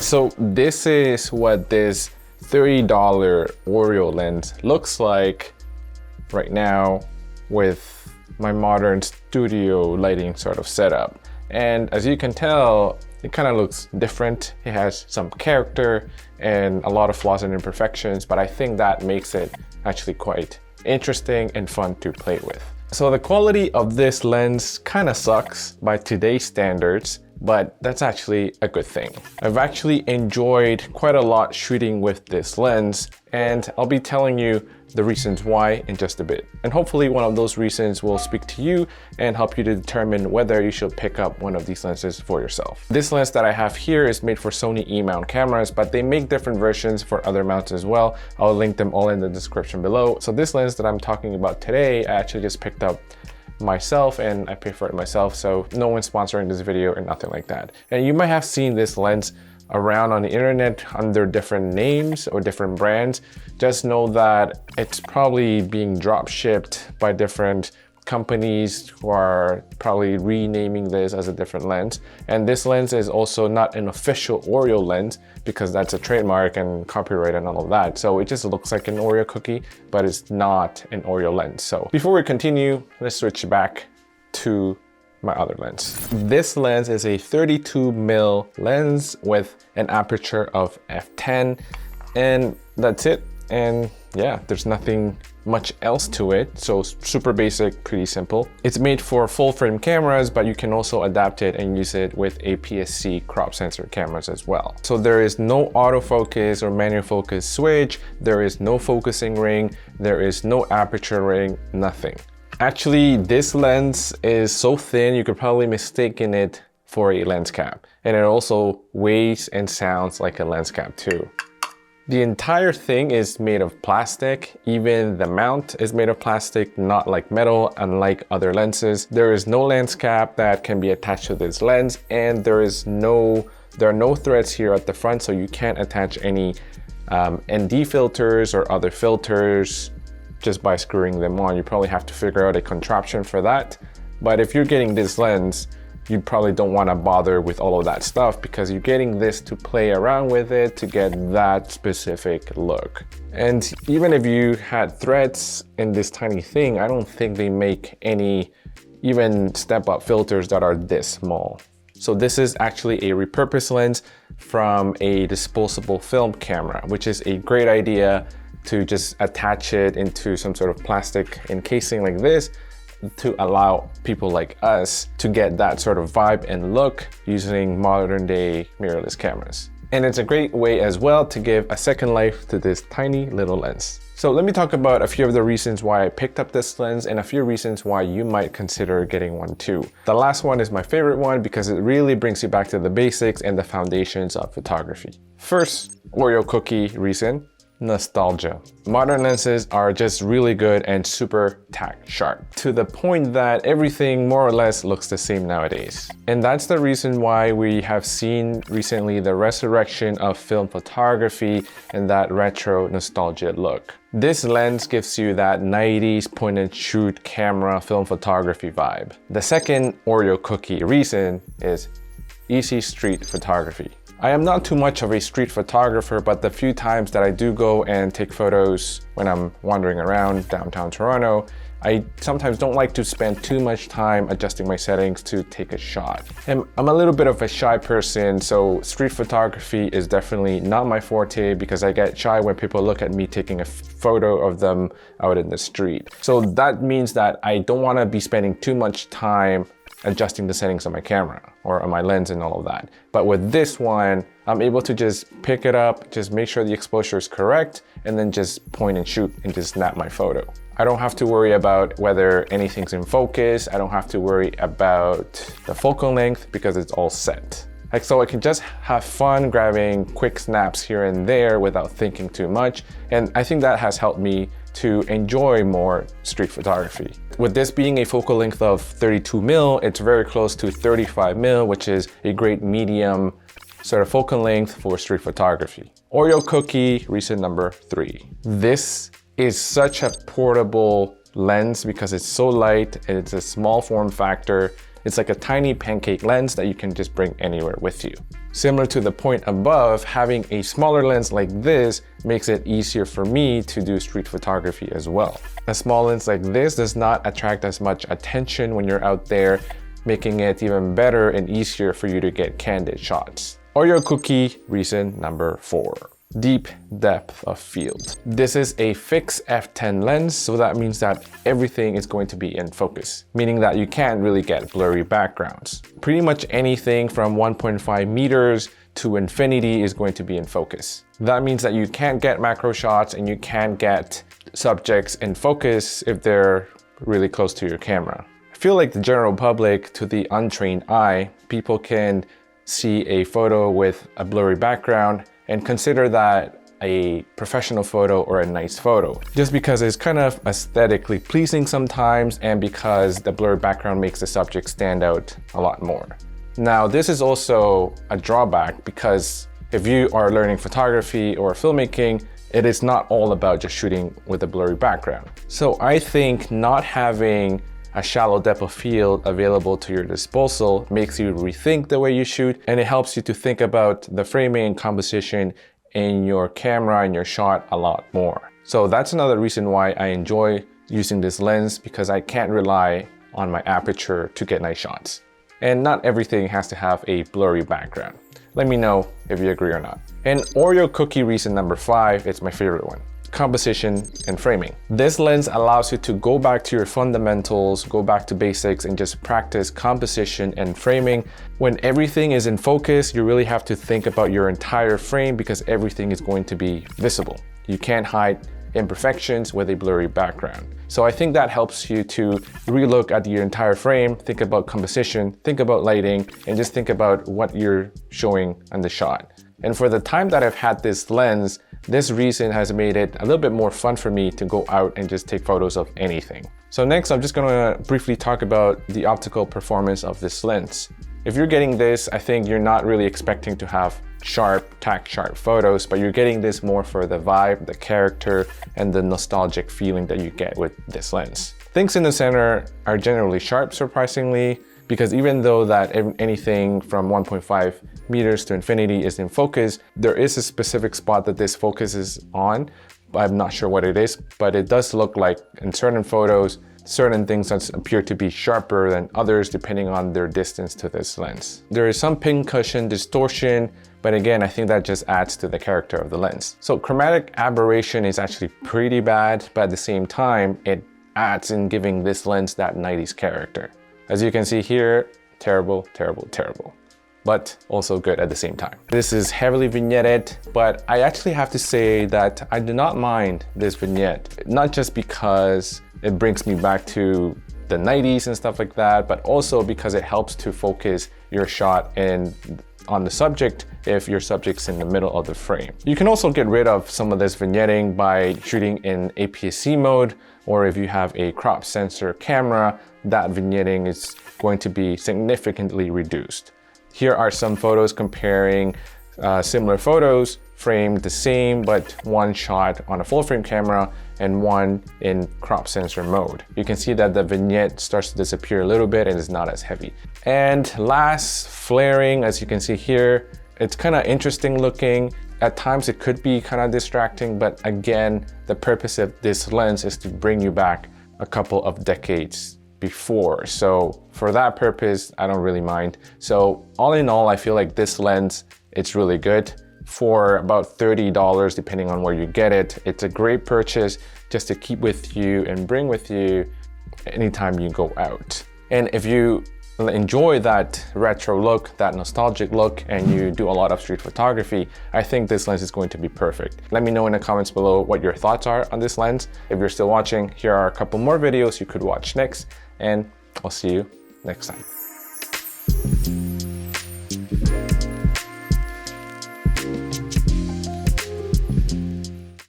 So this is what this $30 Oreo lens looks like right now with my modern studio lighting sort of setup. And as you can tell, it kind of looks different. It has some character and a lot of flaws and imperfections, but I think that makes it actually quite interesting and fun to play with. So the quality of this lens kind of sucks by today's standards, but that's actually a good thing. I've actually enjoyed quite a lot shooting with this lens, and I'll be telling you the reasons why in just a bit. And hopefully one of those reasons will speak to you and help you to determine whether you should pick up one of these lenses for yourself. This lens that I have here is made for Sony E-mount cameras, but they make different versions for other mounts as well. I'll link them all in the description below. So this lens that I'm talking about today, I actually just picked up myself and I paid for it myself, so no one's sponsoring this video or nothing like that. And you might have seen this lens around on the internet under different names or different brands. Just know that it's probably being drop shipped by different companies who are probably renaming this as a different lens. And this lens is also not an official Oreo lens because that's a trademark and copyright and all of that. So it just looks like an Oreo cookie, but it's not an Oreo lens. So before we continue, let's switch back to my other lens. This lens is a 32mm lens with an aperture of f10, and that's it. And yeah, there's nothing much else to it. So super basic, pretty simple. It's made for full frame cameras, but you can also adapt it and use it with APS-C crop sensor cameras as well. So there is no autofocus or manual focus switch. There is no focusing ring. There is no aperture ring, nothing. Actually, this lens is so thin, you could probably mistaken it for a lens cap. And it also weighs and sounds like a lens cap too. The entire thing is made of plastic. Even the mount is made of plastic, not like metal, unlike other lenses. There is no lens cap that can be attached to this lens, and there are no threads here at the front, so you can't attach any ND filters or other filters just by screwing them on. You probably have to figure out a contraption for that. But if you're getting this lens, you probably don't want to bother with all of that stuff because you're getting this to play around with it to get that specific look. And even if you had threads in this tiny thing, I don't think they make any even step-up filters that are this small. So this is actually a repurposed lens from a disposable film camera, which is a great idea to just attach it into some sort of plastic encasing like this to allow people like us to get that sort of vibe and look using modern day mirrorless cameras. And it's a great way as well to give a second life to this tiny little lens. So let me talk about a few of the reasons why I picked up this lens and a few reasons why you might consider getting one too. The last one is my favorite one because it really brings you back to the basics and the foundations of photography. First, Oreo cookie reason. Nostalgia. Modern lenses are just really good and super tack sharp to the point that everything more or less looks the same nowadays. And that's the reason why we have seen recently the resurrection of film photography and that retro nostalgia look. This lens gives you that 90s point and shoot camera film photography vibe. The second Oreo cookie reason is easy street photography. I am not too much of a street photographer, but the few times that I do go and take photos when I'm wandering around downtown Toronto, I sometimes don't like to spend too much time adjusting my settings to take a shot. And I'm a little bit of a shy person, so street photography is definitely not my forte because I get shy when people look at me taking a photo of them out in the street. So that means that I don't want to be spending too much time adjusting the settings on my camera or on my lens and all of that. But with this one, I'm able to just pick it up, just make sure the exposure is correct, and then just point and shoot and just snap my photo. I don't have to worry about whether anything's in focus. I don't have to worry about the focal length because it's all set. Like, so I can just have fun grabbing quick snaps here and there without thinking too much. And I think that has helped me to enjoy more street photography. With this being a focal length of 32mm, it's very close to 35mm, which is a great medium sort of focal length for street photography. Oreo cookie, reason number 3. This is such a portable lens because it's so light and it's a small form factor. It's like a tiny pancake lens that you can just bring anywhere with you. Similar to the point above, having a smaller lens like this makes it easier for me to do street photography as well. A small lens like this does not attract as much attention when you're out there, making it even better and easier for you to get candid shots. Oreo cookie reason number 4. Deep depth of field. This is a fixed f10 lens, so that means that everything is going to be in focus, meaning that you can't really get blurry backgrounds. Pretty much anything from 1.5 meters to infinity is going to be in focus. That means that you can't get macro shots and you can't get subjects in focus if they're really close to your camera. I feel like the general public, to the untrained eye, people can see a photo with a blurry background and consider that a professional photo or a nice photo, just because it's kind of aesthetically pleasing sometimes and because the blurred background makes the subject stand out a lot more. Now, this is also a drawback because if you are learning photography or filmmaking, it is not all about just shooting with a blurry background. So I think not having a shallow depth of field available to your disposal makes you rethink the way you shoot, and it helps you to think about the framing and composition in your camera and your shot a lot more. So that's another reason why I enjoy using this lens, because I can't rely on my aperture to get nice shots. And not everything has to have a blurry background. Let me know if you agree or not. And Oreo cookie reason number 5, it's my favorite one. Composition and framing. This lens allows you to go back to your fundamentals, go back to basics, and just practice composition and framing. When everything is in focus, you really have to think about your entire frame because everything is going to be visible. You can't hide imperfections with a blurry background. So I think that helps you to relook at your entire frame, think about composition, think about lighting, and just think about what you're showing on the shot. And for the time that I've had this lens, this reason has made it a little bit more fun for me to go out and just take photos of anything. So next, I'm just gonna briefly talk about the optical performance of this lens. If you're getting this, I think you're not really expecting to have tack sharp photos, but you're getting this more for the vibe, the character, and the nostalgic feeling that you get with this lens. Things in the center are generally sharp, surprisingly, because even though that anything from 1.5 meters to infinity is in focus, there is a specific spot that this focuses on. I'm not sure what it is, but it does look like in certain photos, certain things that appear to be sharper than others depending on their distance to this lens. There is some pincushion distortion, but again, I think that just adds to the character of the lens. So chromatic aberration is actually pretty bad, but at the same time, it adds in giving this lens that 90s character. As you can see here, terrible, terrible, terrible, but also good at the same time. This is heavily vignetted, but I actually have to say that I do not mind this vignette, not just because it brings me back to the 90s and stuff like that, but also because it helps to focus your shot on the subject if your subject's in the middle of the frame. You can also get rid of some of this vignetting by shooting in APS-C mode, or if you have a crop sensor camera, that vignetting is going to be significantly reduced. Here are some photos comparing similar photos framed the same, but one shot on a full frame camera and one in crop sensor mode. You can see that the vignette starts to disappear a little bit and is not as heavy. And last, flaring, as you can see here, it's kind of interesting looking. At times it could be kind of distracting, but again, the purpose of this lens is to bring you back a couple of decades before. So for that purpose, I don't really mind. So all in all, I feel like this lens, it's really good. For about $30, depending on where you get it, it's a great purchase just to keep with you and bring with you anytime you go out. And if you enjoy that retro look, that nostalgic look, and you do a lot of street photography, I think this lens is going to be perfect. Let me know in the comments below what your thoughts are on this lens. If you're still watching, here are a couple more videos you could watch next, and I'll see you next time.